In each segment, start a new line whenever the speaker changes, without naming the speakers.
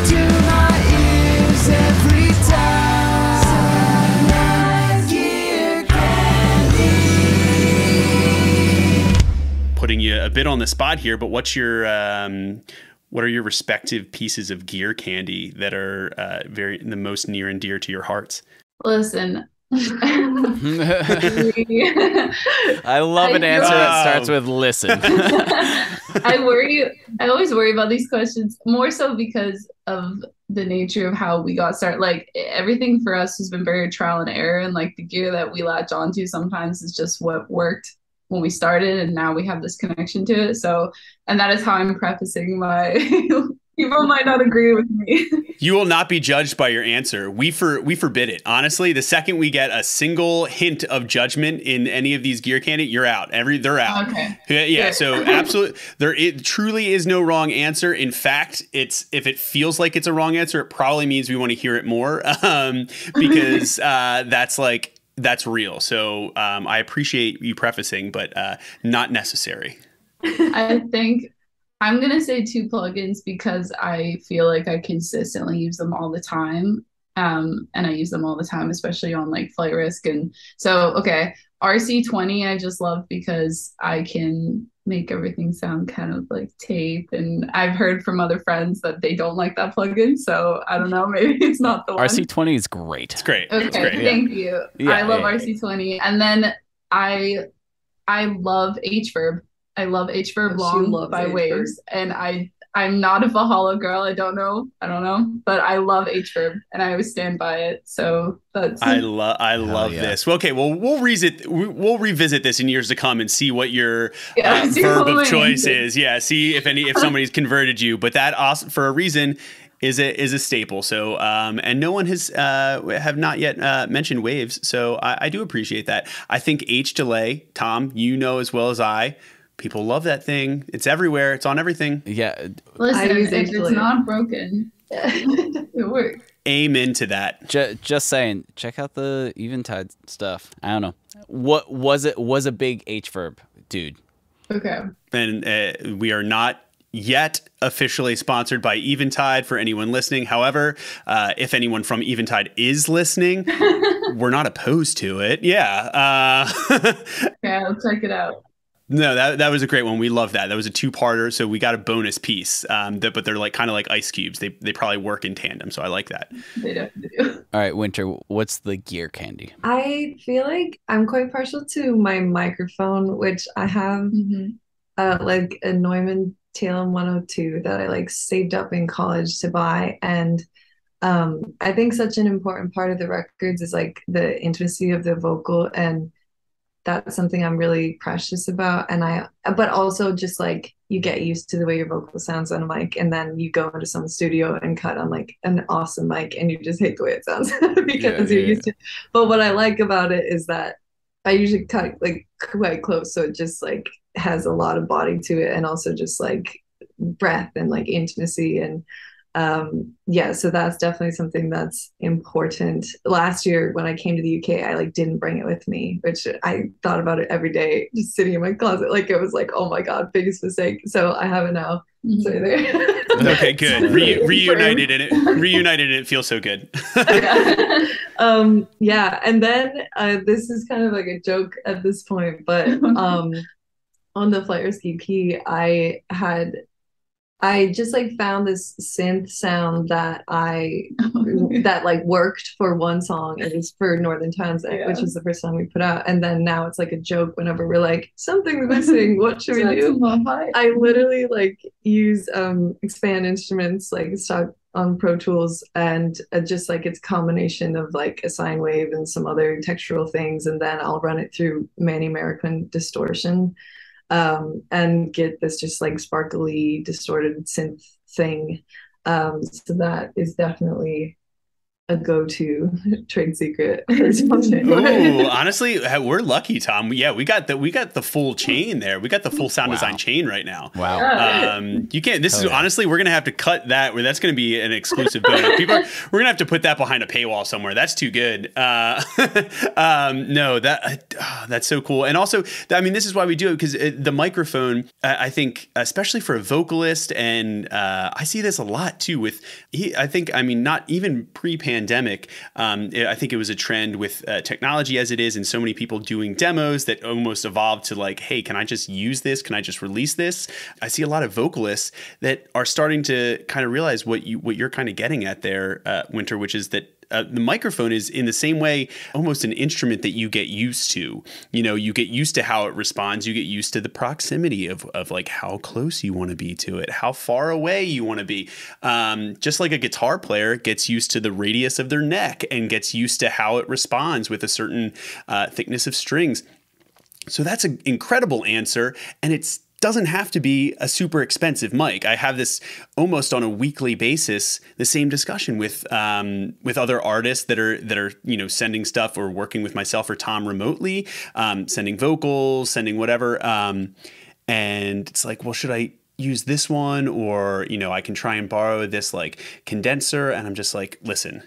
to my ears every time. Gear candy.
Putting you a bit on the spot here, but what are your respective pieces of gear candy that are the most near and dear to your hearts?
Listen.
I love an answer that starts with listen.
I always worry about these questions more so because of the nature of how we got started. Like everything for us has been very trial and error, and like the gear that we latch onto sometimes is just what worked when we started, and now we have this connection to it. So, and that is how I'm prefacing my people might not agree with me.
You will not be judged by your answer. We forbid it. Honestly, the second we get a single hint of judgment in any of these gear candy, you're out. They're out.
Okay.
Yeah. So absolutely, it truly is no wrong answer. In fact, if it feels like it's a wrong answer, it probably means we want to hear it more, because that's real. So I appreciate you prefacing, but not necessary.
I think I'm going to say 2 plugins because I feel like I consistently use them all the time. And I use them all the time, especially on like flight risk. And so, okay, RC20 I just love because I can make everything sound kind of like tape. And I've heard from other friends that they don't like that plugin. So I don't know, maybe it's not the one.
RC20 is great.
It's great.
Okay,
it's great.
Thank you. I love RC20. And then I love H-Verb. I love H-Verb Long by Waves, and I'm not a Valhalla girl. I don't know, but I love H-Verb, and I always stand by it. So that's
I love this. Well, okay, well we'll revisit this in years to come and see what your verb of choice is. Yeah, see if somebody's converted you. But that also, for a reason, is a staple. So and no one has have not yet mentioned Waves. So I do appreciate that. I think H delay, Tom, you know as well as I. People love that thing. It's everywhere. It's on everything.
Yeah.
Listen, if it's not broken, it works.
Amen to that.
Just saying, check out the Eventide stuff. I don't know. What was a big H verb, dude.
Okay.
And we are not yet officially sponsored by Eventide for anyone listening. However, if anyone from Eventide is listening, we're not opposed to it. Yeah.
Okay, I'll check it out.
No, that was a great one. We love that. That was a 2-parter, so we got a bonus piece. But they're like kind of like ice cubes. They probably work in tandem, so I like that.
They definitely do.
All right, Winter, what's the gear candy?
I feel like I'm quite partial to my microphone, which I have like a Neumann TLM 102 that I like saved up in college to buy. And I think such an important part of the records is like the intimacy of the vocal, and that's something I'm really precious about. But also just like you get used to the way your vocal sounds on a mic, and then you go into some studio and cut on like an awesome mic and you just hate the way it sounds because you're used to it. But what I like about it is that I usually cut like quite close, so it just like has a lot of body to it, and also just like breath and like intimacy. And so that's definitely something that's important. Last year when I came to the UK, I like didn't bring it with me, which I thought about it every day, just sitting in my closet. Like it was like, oh my God, biggest mistake. So I have it now. So there.
Okay, good. Reunited and it feels so good.
And then this is kind of like a joke at this point, but on the Flight Risk EP, I just like found this synth sound that that like worked for one song. It was for Northern Times, which was the first song we put out. And then now it's like a joke whenever we're like, something's missing. What should we do? I literally like use expand instruments, like stock on Pro Tools, and just like it's a combination of like a sine wave and some other textural things. And then I'll run it through Manny American distortion. And get this just like sparkly distorted synth thing. So that is definitely a go-to trade secret or something.
Ooh, honestly, we're lucky, Tom. Yeah, we got the full chain there. We got the full sound design chain right now.
Wow.
You can't. This is honestly, we're gonna have to cut that. Where that's gonna be an exclusive bonus. We're gonna have to put that behind a paywall somewhere. That's too good. No, that's so cool. And also, I mean, this is why we do it, because the microphone. I think, especially for a vocalist, and I see this a lot too. I mean, not even pre-pandemic. I think it was a trend with technology as it is, and so many people doing demos that almost evolved to like, hey, can I just use this? Can I just release this? I see a lot of vocalists that are starting to kind of realize what you're kind of getting at there, Winter, which is that the microphone is in the same way almost an instrument that you get used to. You know, you get used to how it responds. You get used to the proximity of like how close you want to be to it, how far away you want to be. Just like a guitar player gets used to the radius of their neck and gets used to how it responds with a certain thickness of strings. So that's an incredible answer, and it doesn't have to be a super expensive mic. I have this almost on a weekly basis, the same discussion with other artists that are sending stuff or working with myself or Tom remotely, sending vocals, sending whatever, and it's like, well, should I use this one, or I can try and borrow this like condenser, and I'm just like, listen,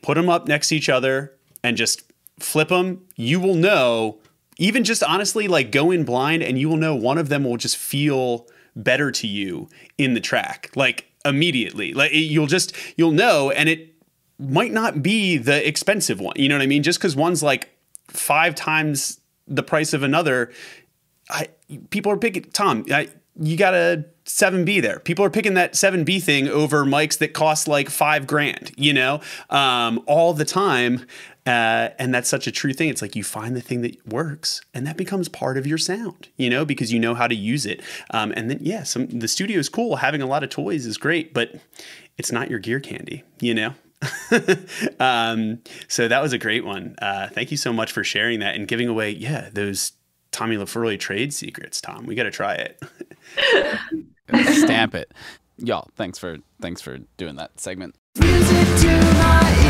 put them up next to each other and just flip them. You will know. Even just honestly, like go in blind, and you will know one of them will just feel better to you in the track, like immediately. Like you'll know, and it might not be the expensive one. You know what I mean? Just because one's like 5 times the price of another, people are picking. Tom, you got a 7B there. People are picking that 7B thing over mics that cost like $5,000. All the time. And that's such a true thing. It's like you find the thing that works, and that becomes part of your sound, because you know how to use it. And then, the studio is cool. Having a lot of toys is great, but it's not your gear candy, So that was a great one. Thank you so much for sharing that and giving away, those Tommy Lefroy trade secrets, Tom. We got to try it.
Stamp it. Y'all, thanks for doing that segment.
Music to my